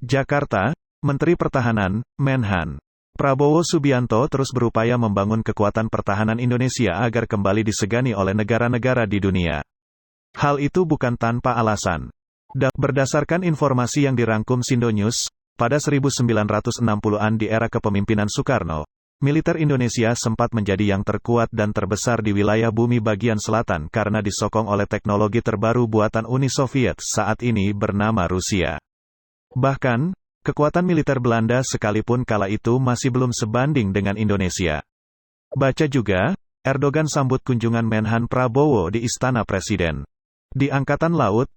Jakarta, Menteri Pertahanan, Menhan Prabowo Subianto terus berupaya membangun kekuatan pertahanan Indonesia agar kembali disegani oleh negara-negara di dunia. Hal itu bukan tanpa alasan. Berdasarkan informasi yang dirangkum Sindonews, pada 1960-an di era kepemimpinan Soekarno, militer Indonesia sempat menjadi yang terkuat dan terbesar di wilayah bumi bagian selatan karena disokong oleh teknologi terbaru buatan Uni Soviet saat ini bernama Rusia. Bahkan, kekuatan militer Belanda sekalipun kala itu masih belum sebanding dengan Indonesia. Baca juga, Erdogan sambut kunjungan Menhan Prabowo di Istana Presiden. Di Angkatan Laut,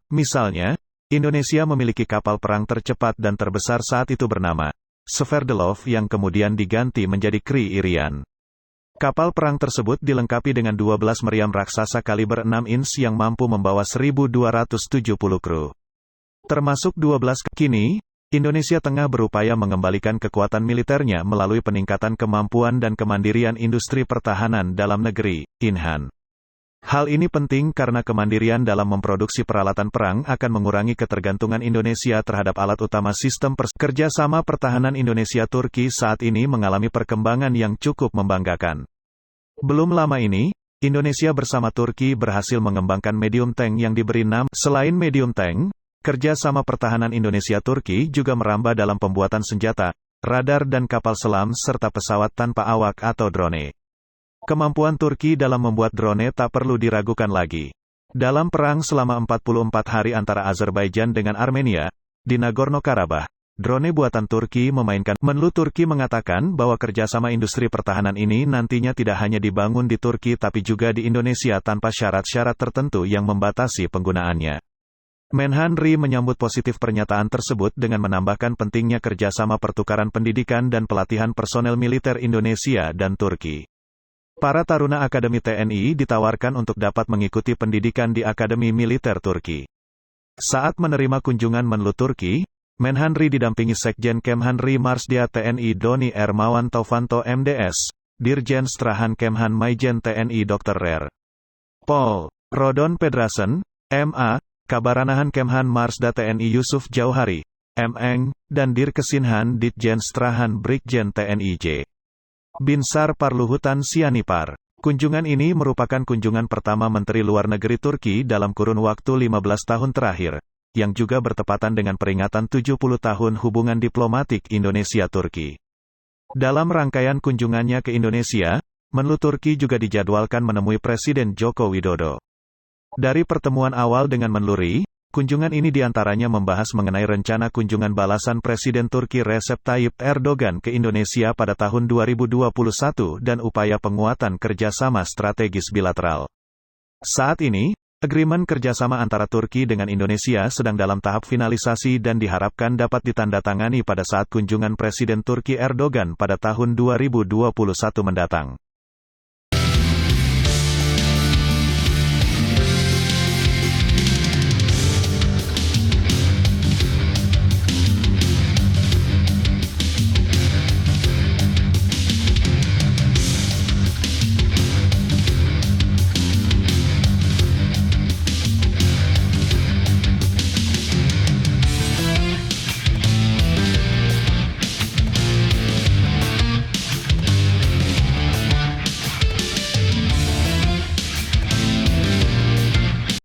misalnya, Indonesia memiliki kapal perang tercepat dan terbesar saat itu bernama Sverdlov yang kemudian diganti menjadi Kri Irian. Kapal perang tersebut dilengkapi dengan 12 meriam raksasa kaliber 6 inch yang mampu membawa 1.270 kru. Termasuk 12 kini, Indonesia tengah berupaya mengembalikan kekuatan militernya melalui peningkatan kemampuan dan kemandirian industri pertahanan dalam negeri, INHAN. Hal ini penting karena kemandirian dalam memproduksi peralatan perang akan mengurangi ketergantungan Indonesia terhadap alat utama sistem kerjasama pertahanan Indonesia-Turki saat ini mengalami perkembangan yang cukup membanggakan. Belum lama ini, Indonesia bersama Turki berhasil mengembangkan medium tank yang diberi nama. Selain medium tank, kerjasama pertahanan Indonesia-Turki juga merambah dalam pembuatan senjata, radar dan kapal selam serta pesawat tanpa awak atau drone. Kemampuan Turki dalam membuat drone tak perlu diragukan lagi. Dalam perang selama 44 hari antara Azerbaijan dengan Armenia, di Nagorno-Karabakh, drone buatan Turki memainkan. Menlu Turki mengatakan bahwa kerjasama industri pertahanan ini nantinya tidak hanya dibangun di Turki tapi juga di Indonesia tanpa syarat-syarat tertentu yang membatasi penggunaannya. Menhan RI menyambut positif pernyataan tersebut dengan menambahkan pentingnya kerjasama pertukaran pendidikan dan pelatihan personel militer Indonesia dan Turki. Para taruna Akademi TNI ditawarkan untuk dapat mengikuti pendidikan di Akademi Militer Turki. Saat menerima kunjungan Menlu Turki, Menhan RI didampingi Sekjen Kemhan RI Marsdia TNI Doni Ermawan Taufanto MDS, Dirjen Strahan Kemhan Maijen TNI Dr. Rer. Pol. Rodon Pedrasen, MA, Kabaranahan Kemhan Marsda TNI Yusuf Jauhari, MN, dan Dirkesinhan Ditjen Strahan Brigjen TNI J. Binsar Parluhutan Sianipar. Kunjungan ini merupakan kunjungan pertama Menteri Luar Negeri Turki dalam kurun waktu 15 tahun terakhir, yang juga bertepatan dengan peringatan 70 tahun hubungan diplomatik Indonesia-Turki. Dalam rangkaian kunjungannya ke Indonesia, Menlu Turki juga dijadwalkan menemui Presiden Joko Widodo. Dari pertemuan awal dengan Menlu RI, kunjungan ini diantaranya membahas mengenai rencana kunjungan balasan Presiden Turki Recep Tayyip Erdogan ke Indonesia pada tahun 2021 dan upaya penguatan kerjasama strategis bilateral. Saat ini, agreement kerjasama antara Turki dengan Indonesia sedang dalam tahap finalisasi dan diharapkan dapat ditandatangani pada saat kunjungan Presiden Turki Erdogan pada tahun 2021 mendatang.